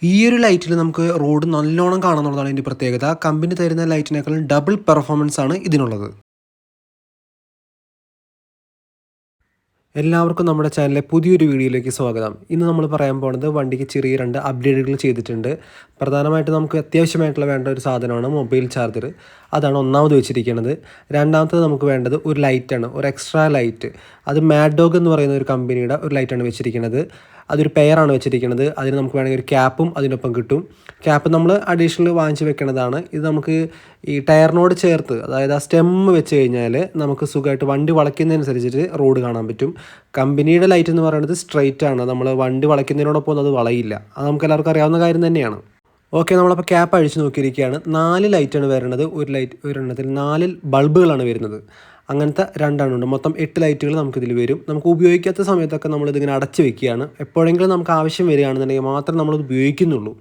ഈ ഒരു ലൈറ്റിൽ നമുക്ക് റോഡ് നല്ലോണം കാണാമെന്നുള്ളതാണ് ഇതിൻ്റെ പ്രത്യേകത. കമ്പനി തരുന്ന ലൈറ്റിനേക്കാളും ഡബിൾ പെർഫോമൻസ് ആണ് ഇതിനുള്ളത്. എല്ലാവർക്കും നമ്മുടെ ചാനലിലെ പുതിയൊരു വീഡിയോയിലേക്ക് സ്വാഗതം. ഇന്ന് നമ്മൾ പറയാൻ പോകുന്നത് വണ്ടിക്ക് ചെറിയ 2 അപ്ഡേറ്റുകൾ ചെയ്തിട്ടുണ്ട്. പ്രധാനമായിട്ട് നമുക്ക് അത്യാവശ്യമായിട്ടുള്ള വേണ്ട ഒരു സാധനമാണ് മൊബൈൽ ചാർജർ. അതാണ് ഒന്നാമത് വെച്ചിരിക്കുന്നത്. രണ്ടാമത്തത് നമുക്ക് വേണ്ടത് ഒരു ലൈറ്റാണ്, ഒരു എക്സ്ട്രാ ലൈറ്റ്. അത് മാഡ് ഡോഗ് എന്ന് പറയുന്ന ഒരു കമ്പനിയുടെ ഒരു ലൈറ്റാണ് വെച്ചിരിക്കുന്നത്. അതൊരു പെയറാണ് വെച്ചിരിക്കുന്നത്. അതിന് നമുക്ക് വേണമെങ്കിൽ ഒരു ക്യാപ്പും അതിനൊപ്പം കിട്ടും. ക്യാപ്പ് നമ്മൾ അഡീഷണൽ വാങ്ങിച്ച് വെക്കേണ്ടതാണ്. ഇത് നമുക്ക് ഈ ടയറിനോട് ചേർത്ത്, അതായത് ആ സ്റ്റെമ്മ് വെച്ച് കഴിഞ്ഞാൽ നമുക്ക് സുഖമായിട്ട് വണ്ടി വളയ്ക്കുന്നതനുസരിച്ചിട്ട് റോഡ് കാണാൻ പറ്റും. കമ്പനിയുടെ ലൈറ്റ് എന്ന് പറയുന്നത് സ്ട്രെയിറ്റ് ആണ്. നമ്മൾ വണ്ടി വളയ്ക്കുന്നതിനോടൊപ്പം അത് വളയില്ല. അത് നമുക്ക് എല്ലാവർക്കും അറിയാവുന്ന കാര്യം തന്നെയാണ്. ഓക്കെ, നമ്മളപ്പോൾ ക്യാപ്പ് അഴിച്ച് നോക്കിയിരിക്കുകയാണ്. 4 ലൈറ്റാണ് വരുന്നത്. ഒരു ലൈറ്റ് ഒരെണ്ണത്തിൽ 4 ബൾബുകളാണ് വരുന്നത്. അങ്ങനത്തെ 2 ഉണ്ട്. മൊത്തം 8 ലൈറ്റുകൾ നമുക്കിതിൽ വരും. നമുക്ക് ഉപയോഗിക്കാത്ത സമയത്തൊക്കെ നമ്മളിതിങ്ങനെ അടച്ച് വെക്കുകയാണ്. എപ്പോഴെങ്കിലും നമുക്ക് ആവശ്യം വരികയാണെന്നുണ്ടെങ്കിൽ മാത്രം നമ്മളത് ഉപയോഗിക്കുന്നുള്ളൂ.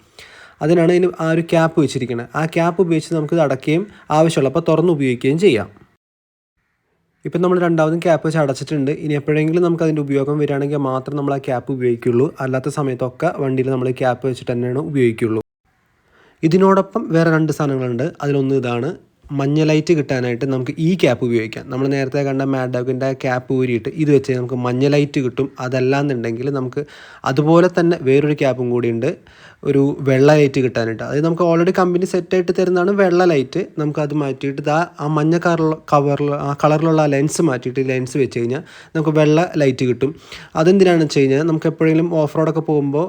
അതിനാണ് ഇതിന് ആ ഒരു ക്യാപ്പ് വെച്ചിരിക്കുന്നത്. ആ ക്യാപ്പ് ഉപയോഗിച്ച് നമുക്കിത് അടയ്ക്കുകയും ആവശ്യമുള്ളപ്പോൾ തുറന്ന് ഉപയോഗിക്കുകയും ചെയ്യാം. ഇപ്പം നമ്മൾ രണ്ടാമതും ക്യാപ്പ് വെച്ച് അടച്ചിട്ടുണ്ട്. ഇനി എപ്പോഴെങ്കിലും നമുക്ക് അതിൻ്റെ ഉപയോഗം വരികയാണെങ്കിൽ മാത്രം നമ്മൾ ആ ക്യാപ്പ് ഉപയോഗിക്കുള്ളൂ. അല്ലാത്ത സമയത്തൊക്കെ വണ്ടിയിൽ നമ്മൾ ക്യാപ്പ് വെച്ചിട്ട് തന്നെയാണ് ഉപയോഗിക്കുള്ളൂ. ഇതിനോടൊപ്പം വേറെ 2 സാധനങ്ങളുണ്ട്. അതിലൊന്ന് ഇതാണ്. മഞ്ഞ ലൈറ്റ് കിട്ടാനായിട്ട് നമുക്ക് ഈ ക്യാപ്പ് ഉപയോഗിക്കാം. നമ്മൾ നേരത്തെ കണ്ട മാഡ് ഡോഗിൻ്റെ ക്യാപ്പ് ഊരിയിട്ട് ഇത് വെച്ച് നമുക്ക് മഞ്ഞ ലൈറ്റ് കിട്ടും. അതല്ലാന്നുണ്ടെങ്കിൽ നമുക്ക് അതുപോലെ തന്നെ വേറൊരു ക്യാപ്പും കൂടിയുണ്ട്, ഒരു വെള്ള ലൈറ്റ് കിട്ടാനായിട്ട്. അത് നമുക്ക് ഓൾറെഡി കമ്പനി സെറ്റായിട്ട് തരുന്നതാണ് വെള്ള ലൈറ്റ്. നമുക്കത് മാറ്റിയിട്ട് ആ മഞ്ഞ കളറിലുള്ള ആ ലെൻസ് മാറ്റിയിട്ട് ലെൻസ് വെച്ച് കഴിഞ്ഞാൽ നമുക്ക് വെള്ള ലൈറ്റ് കിട്ടും. അതെന്തിനാണെന്ന് വെച്ച് കഴിഞ്ഞാൽ നമുക്ക് എപ്പോഴെങ്കിലും ഓഫ് റോഡൊക്കെ പോകുമ്പോൾ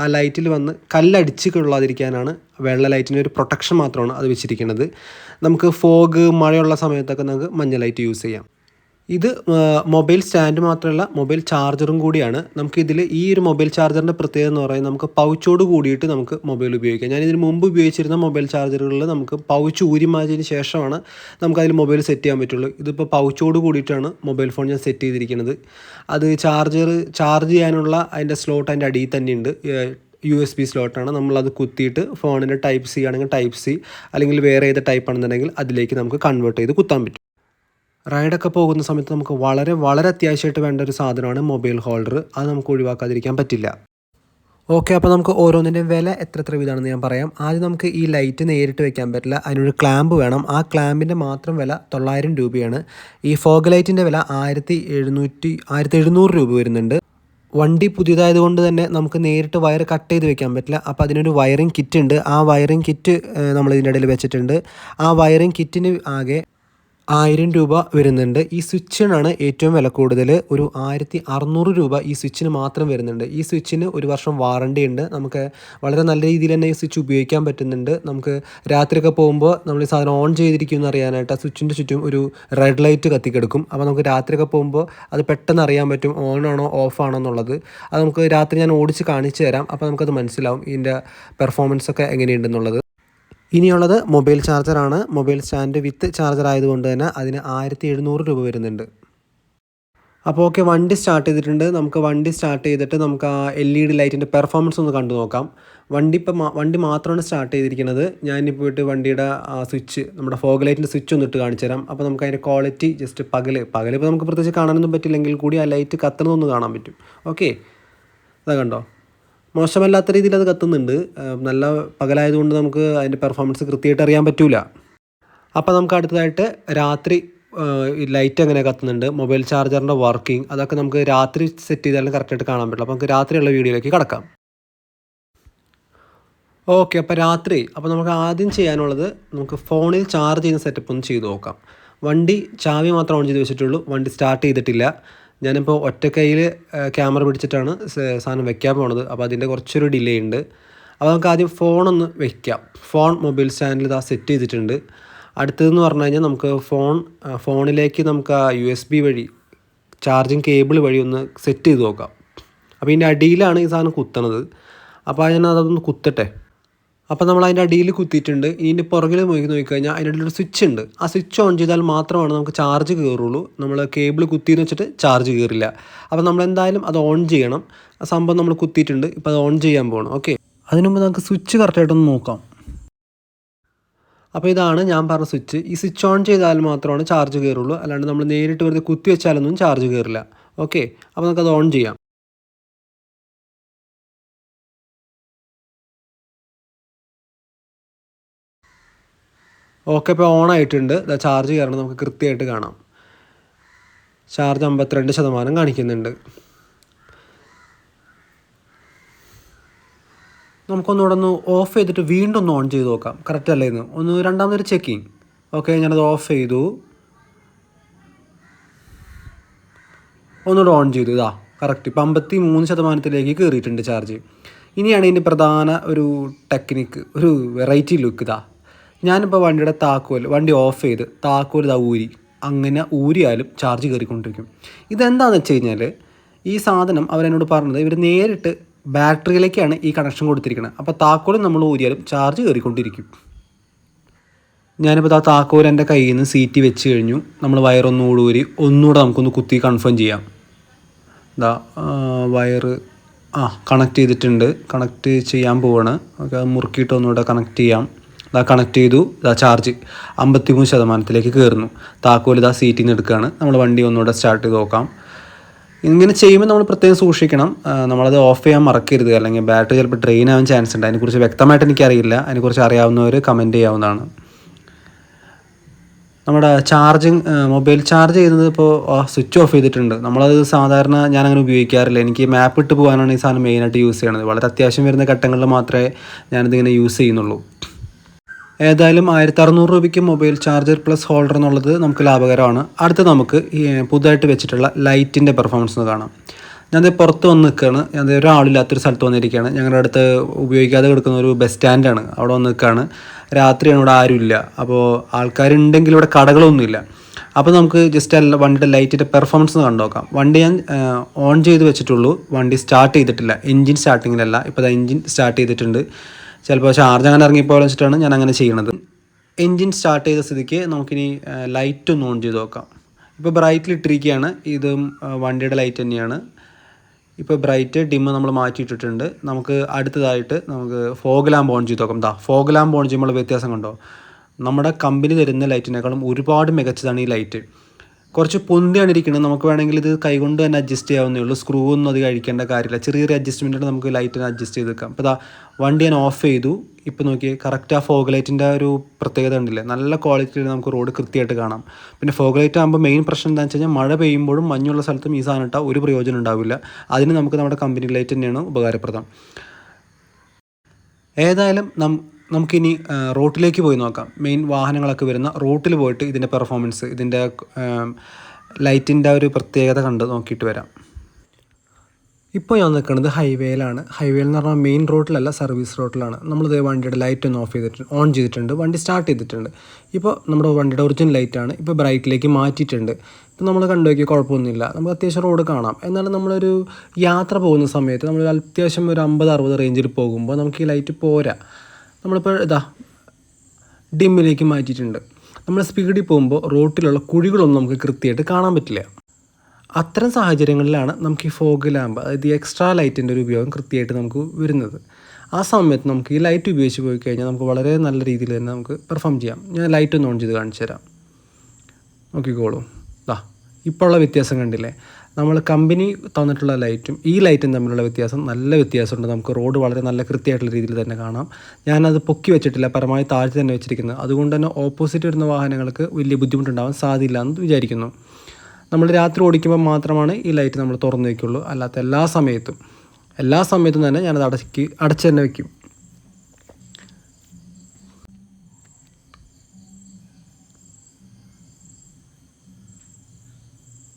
ആ ലൈറ്റിൽ വന്ന് കല്ലടിച്ച് കൊള്ളാതിരിക്കാനാണ് വെള്ള ലൈറ്റിന് ഒരു പ്രൊട്ടക്ഷൻ മാത്രമാണ് അത് വെച്ചിരിക്കുന്നത്. നമുക്ക് ഫോഗ്, മഴയുള്ള സമയത്തൊക്കെ നമുക്ക് മഞ്ഞ ലൈറ്റ് യൂസ് ചെയ്യാം. ഇത് മൊബൈൽ സ്റ്റാൻഡ് മാത്രമല്ല, മൊബൈൽ ചാർജറും കൂടിയാണ്. നമുക്കിതിൽ ഈ ഒരു മൊബൈൽ ചാർജറിൻ്റെ പ്രത്യേകത എന്ന് പറയുന്നത് നമുക്ക് പൗച്ചോട് കൂടിയിട്ട് നമുക്ക് മൊബൈൽ ഉപയോഗിക്കാം. ഞാനിതിന് മുമ്പ് ഉപയോഗിച്ചിരുന്ന മൊബൈൽ ചാർജറുകളിൽ നമുക്ക് പൗച്ച് ഊരി മാറ്റിയതിന് ശേഷമാണ് നമുക്കതിൽ മൊബൈൽ സെറ്റ് ചെയ്യാൻ പറ്റുള്ളൂ. ഇതിപ്പോൾ പൗച്ചോട് കൂടിയിട്ടാണ് മൊബൈൽ ഫോൺ ഞാൻ സെറ്റ് ചെയ്തിരിക്കുന്നത്. അത് ചാർജ് ചെയ്യാനുള്ള അതിൻ്റെ സ്ലോട്ട് അതിൻ്റെ അടിയിൽ തന്നെയുണ്ട്. USB സ്ലോട്ടാണ്. നമ്മളത് കുത്തിയിട്ട് ഫോണിൻ്റെ ടൈപ്പ് സി ആണെങ്കിൽ ടൈപ്പ് സി, അല്ലെങ്കിൽ വേറെ ഏത് ടൈപ്പ് ആണെന്നുണ്ടെങ്കിൽ അതിലേക്ക് നമുക്ക് കൺവേർട്ട് ചെയ്ത് കുത്താൻ പറ്റും. റൈഡൊക്കെ പോകുന്ന സമയത്ത് നമുക്ക് വളരെ വളരെ അത്യാവശ്യമായിട്ട് വേണ്ട ഒരു സാധനമാണ് മൊബൈൽ ഹോൾഡർ. അത് നമുക്ക് ഒഴിവാക്കാതിരിക്കാൻ പറ്റില്ല. ഓക്കെ, അപ്പോൾ നമുക്ക് ഓരോന്നിൻ്റെയും വില എത്ര വീതമാണെന്ന് ഞാൻ പറയാം. ആദ്യം നമുക്ക് ഈ ലൈറ്റ് നേരിട്ട് വെക്കാൻ പറ്റില്ല, അതിനൊരു ക്ലാമ്പ് വേണം. ആ ക്ലാമ്പിൻ്റെ മാത്രം വില 900 രൂപയാണ്. ഈ ഫോഗ് ലൈറ്റിൻ്റെ വില 1700 രൂപ വരുന്നുണ്ട്. വണ്ടി പുതിയതായതുകൊണ്ട് തന്നെ നമുക്ക് നേരിട്ട് വയർ കട്ട് ചെയ്ത് വെക്കാൻ പറ്റില്ല. അപ്പോൾ അതിനൊരു വയറിംഗ് കിറ്റ് ഉണ്ട്. ആ വയറിംഗ് കിറ്റ് നമ്മൾ ഇതിൻ്റെ ഇടയിൽ വെച്ചിട്ടുണ്ട്. ആ വയറിംഗ് കിറ്റിന് ആകെ 1000 രൂപ വരുന്നുണ്ട്. ഈ സ്വിച്ചിനാണ് ഏറ്റവും വില കൂടുതൽ. ഒരു 1600 രൂപ ഈ സ്വിച്ചിന് മാത്രം വരുന്നുണ്ട്. ഈ സ്വിച്ചിന് 1 വർഷം വാറണ്ടി ഉണ്ട്. നമുക്ക് വളരെ നല്ല രീതിയിൽ തന്നെ ഈ സ്വിച്ച് ഉപയോഗിക്കാൻ പറ്റുന്നുണ്ട്. നമുക്ക് രാത്രിയൊക്കെ പോകുമ്പോൾ നമ്മൾ ഈ സാധനം ഓൺ ചെയ്തിരിക്കുമെന്ന് അറിയാനായിട്ട് ആ സ്വിച്ചിൻ്റെ ചുറ്റും ഒരു റെഡ് ലൈറ്റ് കത്തിക്കെടുക്കും. അപ്പോൾ നമുക്ക് രാത്രിയൊക്കെ പോകുമ്പോൾ അത് പെട്ടെന്ന് അറിയാൻ പറ്റും ഓൺ ആണോ ഓഫ് ആണോ എന്നുള്ളത്. അത് നമുക്ക് രാത്രി ഞാൻ ഓടിച്ച് കാണിച്ചു തരാം. അപ്പോൾ നമുക്കത് മനസ്സിലാവും ഇതിൻ്റെ പെർഫോമൻസ് ഒക്കെ എങ്ങനെയുണ്ടെന്നുള്ളത്. ഇനിയുള്ളത് മൊബൈൽ ചാർജറാണ്. മൊബൈൽ സ്റ്റാൻഡ് വിത്ത് ചാർജർ ആയതുകൊണ്ട് തന്നെ അതിന് 1700 രൂപ വരുന്നുണ്ട്. അപ്പോൾ ഓക്കെ, വണ്ടി സ്റ്റാർട്ട് ചെയ്തിട്ടുണ്ട്. നമുക്ക് വണ്ടി സ്റ്റാർട്ട് ചെയ്തിട്ട് നമുക്ക് ആ LED ലൈറ്റിൻ്റെ പെർഫോമൻസ് ഒന്ന് കണ്ടു നോക്കാം. വണ്ടി മാത്രമാണ് സ്റ്റാർട്ട് ചെയ്തിരിക്കുന്നത്. ഞാനിപ്പോൾ പോയിട്ട് വണ്ടിയുടെ ആ സ്വിച്ച്, നമ്മുടെ ഫോഗ് ലൈറ്റിൻ്റെ സ്വിച്ച് ഒന്ന് ഇട്ട് കാണിച്ചു തരാം. അപ്പോൾ നമുക്ക് അതിൻ്റെ ക്വാളിറ്റി ജസ്റ്റ് പകലിപ്പോൾ നമുക്ക് പ്രത്യേകിച്ച് കാണാനൊന്നും പറ്റില്ലെങ്കിൽ കൂടി ആ ലൈറ്റ് കത്തുന്നതൊന്ന് കാണാൻ പറ്റും. ഓക്കെ, അതാ കണ്ടോ, മോശമല്ലാത്ത രീതിയിൽ അത് കത്തുന്നുണ്ട്. നല്ല പകലായതുകൊണ്ട് നമുക്ക് അതിൻ്റെ പെർഫോമൻസ് കൃത്യമായിട്ട് അറിയാൻ പറ്റില്ല. അപ്പോൾ നമുക്ക് അടുത്തതായിട്ട് രാത്രി ലൈറ്റ് എങ്ങനെ കത്തുന്നുണ്ട്, മൊബൈൽ ചാർജറിൻ്റെ വർക്കിംഗ്, അതൊക്കെ നമുക്ക് രാത്രി സെറ്റ് ചെയ്താലും കറക്റ്റായിട്ട് കാണാൻ പറ്റില്ല. അപ്പോൾ നമുക്ക് രാത്രിയുള്ള വീഡിയോയിലേക്ക് കടക്കാം. ഓക്കെ, അപ്പോൾ നമുക്ക് ആദ്യം ചെയ്യാനുള്ളത് നമുക്ക് ഫോണിൽ ചാർജ് ചെയ്യുന്ന സെറ്റപ്പ് ഒന്ന് ചെയ്ത് നോക്കാം. വണ്ടി ചാവി മാത്രം ഓൺ ചെയ്ത് വെച്ചിട്ടുള്ളൂ, വണ്ടി സ്റ്റാർട്ട് ചെയ്തിട്ടില്ല. ഞാനിപ്പോൾ ഒറ്റ കയ്യിൽ ക്യാമറ പിടിച്ചിട്ടാണ് സാധനം വെക്കാൻ പോണത്. അപ്പോൾ അതിൻ്റെ കുറച്ചൊരു ഡിലേ ഉണ്ട്. അപ്പോൾ നമുക്ക് ആദ്യം ഫോണൊന്ന് വെക്കാം. ഫോൺ മൊബൈൽ സ്റ്റാൻഡിൽ ഇതാ സെറ്റ് ചെയ്തിട്ടുണ്ട്. അടുത്തതെന്ന് പറഞ്ഞു കഴിഞ്ഞാൽ നമുക്ക് ഫോണിലേക്ക് നമുക്ക് ആ USB വഴി ചാർജിങ് കേബിൾ വഴി ഒന്ന് സെറ്റ് ചെയ്ത് നോക്കാം. അപ്പോൾ ഇതിൻ്റെ അടിയിലാണ് ഈ സാധനം കുത്തണത്. അപ്പോൾ ഞാൻ അതൊന്ന് കുത്തട്ടെ. അപ്പോൾ നമ്മൾ അതിൻ്റെ അടിയിൽ കുത്തിയിട്ടുണ്ട്. ഇതിൻ്റെ പുറകിൽ നോക്കിക്കഴിഞ്ഞാൽ അതിൻ്റെ ഇടയിലൊരു സ്വിച്ച് ഉണ്ട്. ആ സ്വിച്ച് ഓൺ ചെയ്താൽ മാത്രമാണ് നമുക്ക് ചാർജ് കയറുള്ളൂ. നമ്മൾ കേബിൾ കുത്തിയെന്ന് വെച്ചിട്ട് ചാർജ് കയറില്ല. അപ്പോൾ നമ്മൾ എന്തായാലും അത് ഓൺ ചെയ്യണം. ആ സംഭവം നമ്മൾ കുത്തിയിട്ടുണ്ട്. ഇപ്പോൾ അത് ഓൺ ചെയ്യാൻ പോകണം. ഓക്കെ, അതിനു മുമ്പ് നമുക്ക് സ്വിച്ച് കറക്റ്റായിട്ടൊന്ന് നോക്കാം. അപ്പോൾ ഇതാണ് ഞാൻ പറഞ്ഞ സ്വിച്ച്. ഈ സ്വിച്ച് ഓൺ ചെയ്താൽ മാത്രമാണ് ചാർജ് കയറുള്ളൂ. അല്ലാണ്ട് നമ്മൾ നേരിട്ട് വെറുതെ കുത്തി വെച്ചാലൊന്നും ചാർജ് കയറില്ല. ഓക്കെ, അപ്പോൾ നമുക്കത് ഓൺ ചെയ്യാം. ഓക്കെ, ഇപ്പോൾ ഓൺ ആയിട്ടുണ്ട്. ചാർജ് കയറണം, നമുക്ക് കൃത്യമായിട്ട് കാണാം. ചാർജ് 52% കാണിക്കുന്നുണ്ട്. നമുക്കൊന്നുകൂടെ ഒന്ന് ഓഫ് ചെയ്തിട്ട് വീണ്ടും ഒന്ന് ഓൺ ചെയ്ത് നോക്കാം, കറക്റ്റ് അല്ലേന്ന് ഒന്ന് രണ്ടാമതൊരു ചെക്കിങ്. ഓക്കെ, ഞാനത് ഓഫ് ചെയ്തു, ഒന്നുകൂടെ ഓൺ ചെയ്തു. ഇതാ കറക്റ്റ് ഇപ്പം 53% കയറിയിട്ടുണ്ട് ചാർജ്. ഇനിയാണ് ഇതിൻ്റെ പ്രധാന ഒരു ടെക്നിക്ക്, ഒരു വെറൈറ്റി ലുക്ക്. ഇതാ ഞാനിപ്പോൾ വണ്ടിയുടെ വണ്ടി ഓഫ് ചെയ്ത് താക്കോൽ ഇതാ അങ്ങനെ ഊരിയാലും ചാർജ് കയറിക്കൊണ്ടിരിക്കും. ഇതെന്താണെന്ന് വെച്ച് കഴിഞ്ഞാൽ ഈ സാധനം അവരെന്നോട് പറഞ്ഞത് ഇവർ നേരിട്ട് ബാറ്ററിയിലേക്കാണ് ഈ കണക്ഷൻ കൊടുത്തിരിക്കുന്നത്. അപ്പോൾ താക്കോൽ നമ്മൾ ഊരിയാലും ചാർജ് കയറിക്കൊണ്ടിരിക്കും. ഞാനിപ്പോൾ താക്കോൽ എൻ്റെ കയ്യിൽ നിന്ന് സീറ്റ് വെച്ച് കഴിഞ്ഞു. നമ്മൾ വയറൊന്നുകൂടി ഊരി ഒന്നുകൂടെ നമുക്കൊന്ന് കുത്തി കൺഫേം ചെയ്യാം. വയറ് കണക്ട് ചെയ്തിട്ടുണ്ട്, കണക്ട് ചെയ്യാൻ പോവാണ്. ഓക്കെ, അത് മുറുക്കിയിട്ട് ഒന്നുകൂടെ കണക്ട് ചെയ്യാം. കണക്ട് ചെയ്തു. ചാർജ് 53% കയറുന്നു. താക്കോൽ സീറ്റിൽ നിന്ന് എടുക്കുകയാണ്. നമ്മൾ വണ്ടി ഒന്നുകൂടെ സ്റ്റാർട്ട് ചെയ്ത് നോക്കാം. ഇങ്ങനെ ചെയ്യുമ്പോൾ നമ്മൾ പ്രത്യേകം സൂക്ഷിക്കണം, നമ്മളത് ഓഫ് ചെയ്യാൻ മറക്കരുത്, അല്ലെങ്കിൽ ബാറ്ററി ചിലപ്പോൾ ഡ്രെയിൻ ആവാൻ ചാൻസ് ഉണ്ട്. അതിനെക്കുറിച്ച് വ്യക്തമായിട്ട് എനിക്കറിയില്ല, അതിനെക്കുറിച്ച് അറിയാവുന്നവർ കമൻറ്റ് ചെയ്യാവുന്നതാണ്. നമ്മുടെ മൊബൈൽ ചാർജ് ചെയ്യുന്നത് ഇപ്പോൾ സ്വിച്ച് ഓഫ് ചെയ്തിട്ടുണ്ട്. നമ്മളത് സാധാരണ ഞാനങ്ങനെ ഉപയോഗിക്കാറില്ല. എനിക്ക് മാപ്പ് ഇട്ട് പോകാനാണ് ഈ സാധനം മെയിനായിട്ട് യൂസ് ചെയ്യണത്. വളരെ അത്യാവശ്യം വരുന്ന ഘട്ടങ്ങളിൽ മാത്രമേ ഞാനിതിങ്ങനെ യൂസ് ചെയ്യുന്നുള്ളൂ. ഏതായാലും 1600 രൂപയ്ക്ക് മൊബൈൽ ചാർജർ പ്ലസ് ഹോൾഡർ എന്നുള്ളത് നമുക്ക് ലാഭകരമാണ്. അടുത്ത് നമുക്ക് ഈ പുതുതായിട്ട് വെച്ചിട്ടുള്ള ലൈറ്റിൻ്റെ പെർഫോമൻസ് കാണാം. ഞാനത് പുറത്ത് വന്ന് നിൽക്കുകയാണ്. ഞാനത് ഒരാളില്ലാത്തൊരു സ്ഥലത്ത് വന്നിരിക്കുകയാണ്. ഞങ്ങളുടെ അടുത്ത് ഉപയോഗിക്കാതെ കിടക്കുന്ന ഒരു ബസ് സ്റ്റാൻഡാണ്, അവിടെ വന്ന് നിൽക്കുകയാണ്. രാത്രിയാണ്, ഇവിടെ ആരുമില്ല. അപ്പോൾ ആൾക്കാരുണ്ടെങ്കിൽ ഇവിടെ കടകളൊന്നുമില്ല. അപ്പോൾ നമുക്ക് ജസ്റ്റ് വണ്ടിയുടെ ലൈറ്റിൻ്റെ പെർഫോമൻസ് കണ്ടു നോക്കാം. വണ്ടി ഞാൻ ഓൺ ചെയ്ത് വെച്ചിട്ടുള്ളൂ, വണ്ടി സ്റ്റാർട്ട് ചെയ്തിട്ടില്ല. എൻജിൻ സ്റ്റാർട്ടിങ്ങിലല്ല. ഇപ്പോൾ എൻജിൻ സ്റ്റാർട്ട് ചെയ്തിട്ടുണ്ട്. ചിലപ്പോൾ ചാർജ് അങ്ങനെ ഇറങ്ങിപ്പോയെന്ന് വെച്ചിട്ടാണ് ഞാൻ അങ്ങനെ ചെയ്യണത്. എൻജിൻ സ്റ്റാർട്ട് ചെയ്ത സ്ഥിതിക്ക് നമുക്കിനി ലൈറ്റ് ഒന്ന് ഓൺ ചെയ്ത് നോക്കാം. ഇപ്പോൾ ബ്രൈറ്റിൽ ഇട്ടിരിക്കുകയാണ്. ഇതും വണ്ടിയുടെ ലൈറ്റ് തന്നെയാണ്. ഇപ്പോൾ ബ്രൈറ്റ് ഡിമ്മ് നമ്മൾ മാറ്റിയിട്ടിട്ടുണ്ട്. നമുക്ക് അടുത്തതായിട്ട് നമുക്ക് ഫോഗ് ലാമ്പ് ഓൺ ചെയ്ത് നോക്കാം. ഫോഗ് ലാമ്പ് ഓൺ ചെയ്യുമ്പോൾ വ്യത്യാസം കണ്ടോ? നമ്മുടെ കമ്പനി തരുന്ന ലൈറ്റിനേക്കാളും ഒരുപാട് മികച്ചതാണ് ഈ ലൈറ്റ്. കുറച്ച് പൊന്തിയാണ് ഇരിക്കുന്നത്. നമുക്ക് വേണമെങ്കിൽ ഇത് കൈകൊണ്ട് തന്നെ അഡ്ജസ്റ്റ് ചെയ്യാവുന്നേ ഉള്ളൂ. സ്ക്രൂ ഒന്നും അത് കഴിക്കേണ്ട കാര്യമില്ല. ചെറിയൊരു അഡ്ജസ്റ്റ്മെൻറ്റാണ്, നമുക്ക് ലൈറ്റിന് അഡ്ജസ്റ്റ് ചെയ്ത് വെക്കാം. ഇപ്പോൾ വണ്ടി ഞാൻ ഓഫ് ചെയ്തു. ഇപ്പോൾ നോക്കിയേ, കറക്റ്റ് ആ ഫോഗ് ലൈറ്റിൻ്റെ ഒരു പ്രത്യേകത ഉണ്ടല്ലേ, നല്ല ക്വാളിറ്റിയിൽ നമുക്ക് റോഡ് കൃത്യമായിട്ട് കാണാം. പിന്നെ ഫോഗ് ലൈറ്റ് ആകുമ്പോൾ മെയിൻ പ്രശ്നം എന്താണെന്ന് വെച്ച് കഴിഞ്ഞാൽ മഴ പെയ്യുമ്പോഴും മഞ്ഞുള്ള സ്ഥലത്തും ഈ സാധനം ഇട്ടാൽ ഒരു പ്രയോജനം ഉണ്ടാവില്ല. അതിന് നമുക്ക് നമ്മുടെ കമ്പനി ലൈറ്റ് തന്നെയാണ് ഉപകാരപ്രദം. ഏതായാലും നമുക്കിനി റോട്ടിലേക്ക് പോയി നോക്കാം. മെയിൻ വാഹനങ്ങളൊക്കെ വരുന്ന റോട്ടിൽ പോയിട്ട് ഇതിൻ്റെ പെർഫോമൻസ്, ഇതിൻ്റെ ലൈറ്റിൻ്റെ ഒരു പ്രത്യേകത കണ്ട് നോക്കിയിട്ട് വരാം. ഇപ്പോൾ ഞാൻ നിൽക്കുന്നത് ഹൈവേയിലാണ്. ഹൈവേയിൽ എന്ന് പറഞ്ഞാൽ മെയിൻ റോഡിലല്ല, സർവീസ് റോഡിലാണ്. നമ്മളിത് വണ്ടിയുടെ ലൈറ്റ് ഒന്ന് ഓൺ ചെയ്തിട്ടുണ്ട്, വണ്ടി സ്റ്റാർട്ട് ചെയ്തിട്ടുണ്ട്. ഇപ്പോൾ നമ്മുടെ വണ്ടിയുടെ ഒറിജിനൽ ലൈറ്റാണ്. ഇപ്പോൾ ബ്രൈറ്റിലേക്ക് മാറ്റിയിട്ടുണ്ട്. ഇപ്പോൾ നമ്മൾ കണ്ടു നോക്കിയാൽ കുഴപ്പമൊന്നുമില്ല, നമുക്ക് അത്യാവശ്യം റോഡ് കാണാം. എന്നാലും നമ്മളൊരു യാത്ര പോകുന്ന സമയത്ത് നമ്മൾ അത്യാവശ്യം ഒരു 50-60 റേഞ്ചിൽ പോകുമ്പോൾ നമുക്ക് ഈ ലൈറ്റ് പോരാ. നമ്മളിപ്പോൾ ഡിമ്മിലേക്ക് മാറ്റിയിട്ടുണ്ട്. നമ്മൾ സ്പീഡിൽ പോകുമ്പോൾ റോട്ടിലുള്ള കുഴികളൊന്നും നമുക്ക് കൃത്യമായിട്ട് കാണാൻ പറ്റില്ല. അത്തരം സാഹചര്യങ്ങളിലാണ് നമുക്ക് ഈ ഫോഗ് ലാമ്പ്, അതായത് ഈ എക്സ്ട്രാ ലൈറ്റിൻ്റെ ഒരു ഉപയോഗം കൃത്യമായിട്ട് നമുക്ക് വരുന്നത്. ആ സമയത്ത് നമുക്ക് ഈ ലൈറ്റ് ഉപയോഗിച്ച് പോയി കഴിഞ്ഞാൽ നമുക്ക് വളരെ നല്ല രീതിയിൽ തന്നെ നമുക്ക് പെർഫോം ചെയ്യാം. ഞാൻ ലൈറ്റ് ഒന്ന് ഓൺ ചെയ്ത് കാണിച്ചു തരാം, നോക്കിക്കോളൂ. ഇപ്പോൾ ഉള്ള വ്യത്യാസം കണ്ടില്ലേ? നമ്മൾ കമ്പനി തന്നിട്ടുള്ള ലൈറ്റും ഈ ലൈറ്റും തമ്മിലുള്ള വ്യത്യാസം, നല്ല വ്യത്യാസമുണ്ട്. നമുക്ക് റോഡ് വളരെ നല്ല കൃത്യമായിട്ടുള്ള രീതിയിൽ തന്നെ കാണാം. ഞാനത് പൊക്കി വെച്ചിട്ടില്ല, പരമാവധി താഴ്ത്തി തന്നെ വെച്ചിരിക്കുന്നത്. അതുകൊണ്ട് തന്നെ ഓപ്പോസിറ്റ് വരുന്ന വാഹനങ്ങൾക്ക് വലിയ ബുദ്ധിമുട്ടുണ്ടാകാൻ സാധ്യതയില്ല എന്ന് വിചാരിക്കുന്നു. നമ്മൾ രാത്രി ഓടിക്കുമ്പോൾ മാത്രമാണ് ഈ ലൈറ്റ് നമ്മൾ തുറന്നു വയ്ക്കുള്ളൂ. അല്ലാത്ത എല്ലാ സമയത്തും തന്നെ ഞാനത് അടച്ച് തന്നെ വയ്ക്കും.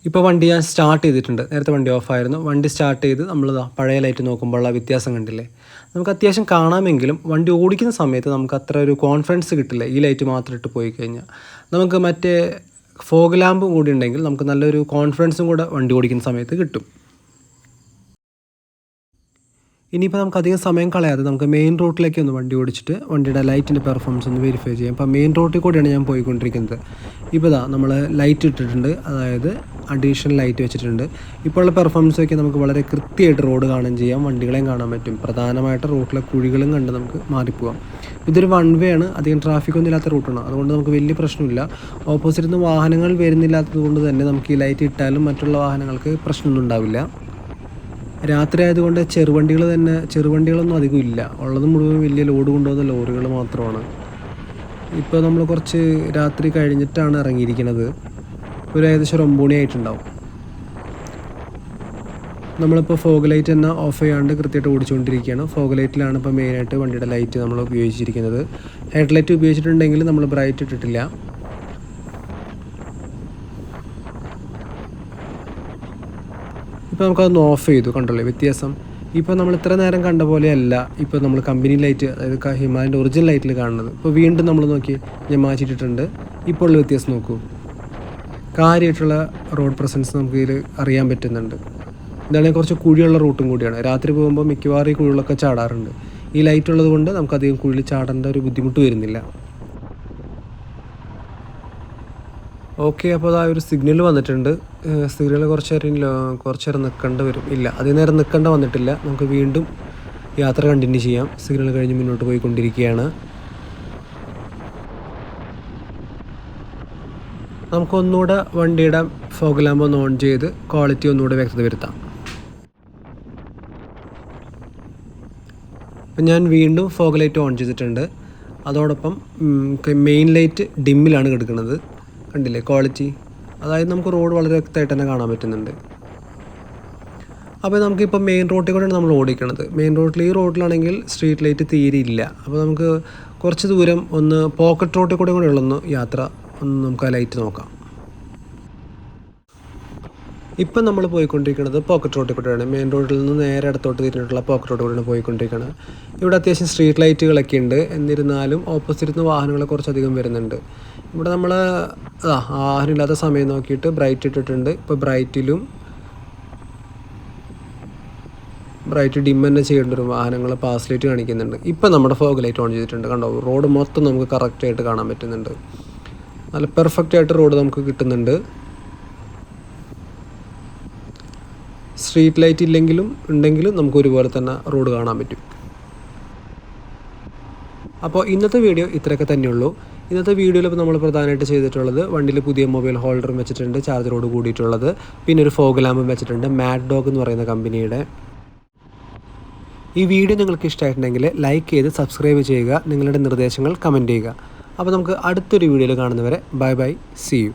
ഇപ്പോൾ വണ്ടി ഞാൻ സ്റ്റാർട്ട് ചെയ്തിട്ടുണ്ട്. നേരത്തെ വണ്ടി ഓഫായിരുന്നു. വണ്ടി സ്റ്റാർട്ട് ചെയ്ത് നമ്മൾ പഴയ ലൈറ്റ് നോക്കുമ്പോഴുള്ള വ്യത്യാസം കണ്ടില്ലേ? നമുക്ക് അത്യാവശ്യം കാണാമെങ്കിലും വണ്ടി ഓടിക്കുന്ന സമയത്ത് നമുക്ക് അത്ര ഒരു കോൺഫിഡൻസ് കിട്ടില്ല ഈ ലൈറ്റ് മാത്രം ഇട്ട് പോയി കഴിഞ്ഞാൽ. നമുക്ക് മറ്റേ ഫോഗ് ലാമ്പും കൂടി ഉണ്ടെങ്കിൽ നമുക്ക് നല്ലൊരു കോൺഫിഡൻസും കൂടെ വണ്ടി ഓടിക്കുന്ന സമയത്ത് കിട്ടും. ഇനിയിപ്പോൾ നമുക്ക് അധികം സമയം കളയാതെ നമുക്ക് മെയിൻ റോഡിലേക്ക് ഒന്ന് വണ്ടി ഓടിച്ചിട്ട് വണ്ടിയുടെ ലൈറ്റിൻ്റെ പെർഫോമൻസ് ഒന്ന് വെരിഫൈ ചെയ്യാം. അപ്പോൾ മെയിൻ റോഡിൽ കൂടെയാണ് ഞാൻ പോയിക്കൊണ്ടിരിക്കുന്നത്. ഇപ്പോൾ നമ്മൾ ലൈറ്റ് ഇട്ടിട്ടുണ്ട്, അതായത് അഡീഷണൽ ലൈറ്റ് വെച്ചിട്ടുണ്ട്. ഇപ്പോൾ ഉള്ള പെർഫോമൻസ് ഒക്കെ നമുക്ക് വളരെ കൃത്യമായിട്ട് റോഡ് കാണുകയും ചെയ്യാം, വണ്ടികളെയും കാണാൻ പറ്റും. പ്രധാനമായിട്ട് റോഡിലെ കുഴികളും കണ്ട് നമുക്ക് മാറിപ്പോകാം. ഇതൊരു വൺ വേ ആണ്, അധികം ട്രാഫിക്കൊന്നും ഇല്ലാത്ത റൂട്ടാണ്. അതുകൊണ്ട് നമുക്ക് വലിയ പ്രശ്നമില്ല. ഓപ്പോസിറ്റിൽ നിന്ന് വാഹനങ്ങൾ വരുന്നില്ലാത്തത് കൊണ്ട് തന്നെ നമുക്ക് ഈ ലൈറ്റ് ഇട്ടാലും മറ്റുള്ള വാഹനങ്ങൾക്ക് പ്രശ്നമൊന്നും ഉണ്ടാവില്ല. രാത്രി ആയതുകൊണ്ട് ചെറുവണ്ടികളൊന്നും അധികം ഇല്ല. ഉള്ളത് മുഴുവൻ വലിയ ലോഡ് കൊണ്ടുപോകുന്ന ലോറികൾ മാത്രമാണ്. ഇപ്പോൾ നമ്മൾ കുറച്ച് രാത്രി കഴിഞ്ഞിട്ടാണ് ഇറങ്ങിയിരിക്കുന്നത്. ഒരു ഏകദേശം ഒരു 9 മണി ആയിട്ടുണ്ടാവും. നമ്മളിപ്പോൾ ഫോഗ് ലൈറ്റ് തന്നെ ഓഫ് ചെയ്യാണ്ട് കൃത്യമായിട്ട് ഓടിച്ചുകൊണ്ടിരിക്കുകയാണ്. ഫോഗ് ലൈറ്റിലാണ് ഇപ്പോൾ മെയിനായിട്ട് വണ്ടിയുടെ ലൈറ്റ് നമ്മൾ ഉപയോഗിച്ചിരിക്കുന്നത്. ഹെഡ് ലൈറ്റ് ഉപയോഗിച്ചിട്ടുണ്ടെങ്കിൽ നമ്മൾ ബ്രൈറ്റ് ഇട്ടിട്ടില്ല. ഇപ്പോൾ നമുക്കതൊന്ന് ഓഫ് ചെയ്തു, കണ്ടല്ലേ വ്യത്യാസം. ഇപ്പോൾ നമ്മൾ ഇത്ര നേരം കണ്ട പോലെയല്ല ഇപ്പോൾ നമ്മൾ കമ്പനി ലൈറ്റ്, അതായത് ഹിമാലയൻ്റെ ഒറിജിനൽ ലൈറ്റിൽ കാണുന്നത്. ഇപ്പോൾ വീണ്ടും നമ്മൾ നോക്കി ഞാൻ മാറ്റിയിട്ടിട്ടുണ്ട്. ഇപ്പോൾ ഉള്ള വ്യത്യാസം നോക്കൂ. കാര്യമായിട്ടുള്ള റോഡ് പ്രസൻസ് നമുക്ക് ഇതിൽ അറിയാൻ പറ്റുന്നുണ്ട്. ഇതാണെങ്കിൽ കുറച്ച് കുഴിയുള്ള റൂട്ടും കൂടിയാണ്. രാത്രി പോകുമ്പോൾ മിക്കവാറും ഈ കുഴികളൊക്കെ ചാടാറുണ്ട്. ഈ ലൈറ്റ് ഉള്ളത് കൊണ്ട് നമുക്കധികം കുഴിയിൽ ചാടേണ്ട ഒരു ബുദ്ധിമുട്ട് വരുന്നില്ല. ഓക്കെ, അപ്പോൾ അതാ ഒരു സിഗ്നൽ വന്നിട്ടുണ്ട്. സിഗ്നൽ കുറച്ച് നേരം നിൽക്കേണ്ടി വരും. ഇല്ല, അധികം നേരം നിൽക്കേണ്ട വന്നിട്ടില്ല. നമുക്ക് വീണ്ടും യാത്ര കണ്ടിന്യൂ ചെയ്യാം. സിഗ്നൽ കഴിഞ്ഞ് മുന്നോട്ട് പോയിക്കൊണ്ടിരിക്കുകയാണ്. നമുക്കൊന്നുകൂടെ വണ്ടിയുടെ ഫോഗ് ലാമ്പ് ഒന്ന് ഓൺ ചെയ്ത് ക്വാളിറ്റി ഒന്നുകൂടെ വ്യക്തത വരുത്താം. അപ്പം ഞാൻ വീണ്ടും ഫോഗ് ലൈറ്റ് ഓൺ ചെയ്തിട്ടുണ്ട്. അതോടൊപ്പം മെയിൻ ലൈറ്റ് ഡിമ്മിലാണ് കിടക്കുന്നത്. കണ്ടില്ലേ ക്വാളിറ്റി? അതായത് നമുക്ക് റോഡ് വളരെ വ്യക്തമായിട്ട് തന്നെ കാണാൻ പറ്റുന്നുണ്ട്. അപ്പോൾ നമുക്കിപ്പോൾ മെയിൻ റോട്ടിൽ കൂടെയാണ് നമ്മൾ ഓടിക്കണത്. മെയിൻ റോഡിൽ, ഈ റോഡിലാണെങ്കിൽ സ്ട്രീറ്റ് ലൈറ്റ് തീരെ ഇല്ല. അപ്പോൾ നമുക്ക് കുറച്ച് ദൂരം ഒന്ന് പോക്കറ്റ് റോട്ടിൽ കൂടെ ഉള്ളൊന്ന് യാത്ര ഒന്ന് നമുക്ക് ആ ലൈറ്റ് നോക്കാം. ഇപ്പം നമ്മൾ പോയിക്കൊണ്ടിരിക്കുന്നത് പോക്കറ്റ് റോട്ടിൽ കൂടെയാണ്. മെയിൻ റോഡിൽ നിന്ന് നേരെ അടുത്തോട്ട് തിരിഞ്ഞിട്ടുള്ള പോക്കറ്റ് റോഡിൽ കൂടെയാണ് പോയിക്കൊണ്ടിരിക്കുന്നത്. ഇവിടെ അത്യാവശ്യം സ്ട്രീറ്റ് ലൈറ്റുകളൊക്കെ ഉണ്ട്. എന്നിരുന്നാലും ഓപ്പോസിറ്റ് നിന്ന് വാഹനങ്ങൾ കുറച്ചധികം വരുന്നുണ്ട്. ഇവിടെ നമ്മൾ വാഹനമില്ലാത്ത സമയം നോക്കിയിട്ട് ബ്രൈറ്റ് ഇട്ടിട്ടുണ്ട്. ഇപ്പോൾ ബ്രൈറ്റ് ഡിം തന്നെ ചെയ്യേണ്ട ഒരു വാഹനങ്ങൾ പാസ് ലൈറ്റ് കാണിക്കുന്നുണ്ട്. ഇപ്പം നമ്മുടെ ഫോഗ് ലൈറ്റ് ഓൺ ചെയ്തിട്ടുണ്ട്. കണ്ടോ, റോഡ് മൊത്തം നമുക്ക് കറക്റ്റായിട്ട് കാണാൻ പറ്റുന്നുണ്ട്. നല്ല പെർഫെക്റ്റ് ആയിട്ട് റോഡ് നമുക്ക് കിട്ടുന്നുണ്ട്. സ്ട്രീറ്റ് ലൈറ്റ് ഉണ്ടെങ്കിലും നമുക്ക് ഒരുപോലെ തന്നെ റോഡ് കാണാൻ പറ്റും. അപ്പോൾ ഇന്നത്തെ വീഡിയോ ഇത്രയൊക്കെ തന്നെയുള്ളൂ. ഇന്നത്തെ വീഡിയോയിൽ ഇപ്പോൾ നമ്മൾ പ്രധാനമായിട്ട് ചെയ്തിട്ടുള്ളത്, വണ്ടിയിൽ പുതിയ മൊബൈൽ ഹോൾഡറും വെച്ചിട്ടുണ്ട്, ചാർജറോട് കൂടിയിട്ടുള്ളത്. പിന്നെ ഒരു ഫോഗ് ലാമ്പും വെച്ചിട്ടുണ്ട്, മാഡ് ഡോഗ് എന്ന് പറയുന്ന കമ്പനിയുടെ. ഈ വീഡിയോ നിങ്ങൾക്ക് ഇഷ്ടമായിട്ടുണ്ടെങ്കിൽ ലൈക്ക് ചെയ്ത് സബ്സ്ക്രൈബ് ചെയ്യുക. നിങ്ങളുടെ നിർദ്ദേശങ്ങൾ കമൻറ്റ് ചെയ്യുക. അപ്പോൾ നമുക്ക് അടുത്തൊരു വീഡിയോയിൽ കാണുന്നവരെ ബൈ ബൈ, സീ യു.